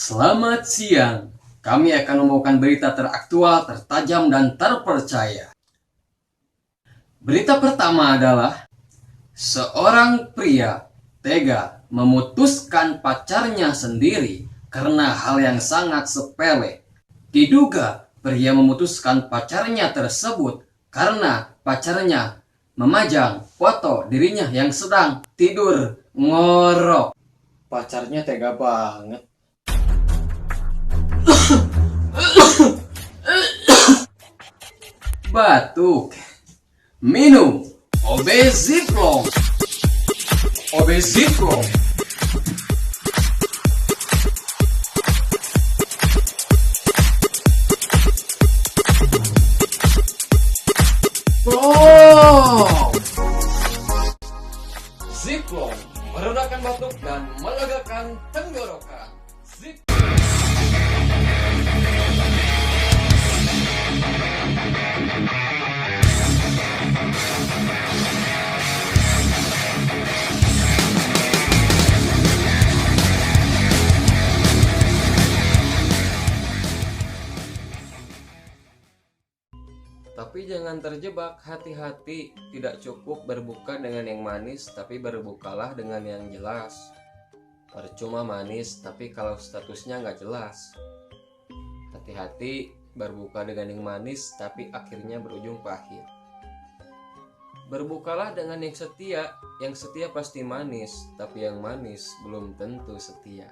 Selamat siang. Kami akan membawakan berita teraktual, tertajam, dan terpercaya. Berita pertama adalah seorang pria tega memutuskan pacarnya sendiri karena hal yang sangat sepele. Diduga pria memutuskan pacarnya tersebut karena pacarnya memajang foto dirinya yang sedang tidur ngorok. Pacarnya tega banget. Batuk. Minum Obesiplong. Obesiplong. Plong. Ziplong meredakan batuk dan melegakan tenggorokan. Zip. Tapi jangan terjebak, hati-hati. Tidak cukup berbuka dengan yang manis, tapi berbukalah dengan yang jelas. Percuma manis, tapi kalau statusnya nggak jelas. Hati-hati, berbuka dengan yang manis, tapi akhirnya berujung pahit. Berbukalah dengan yang setia pasti manis, tapi yang manis belum tentu setia.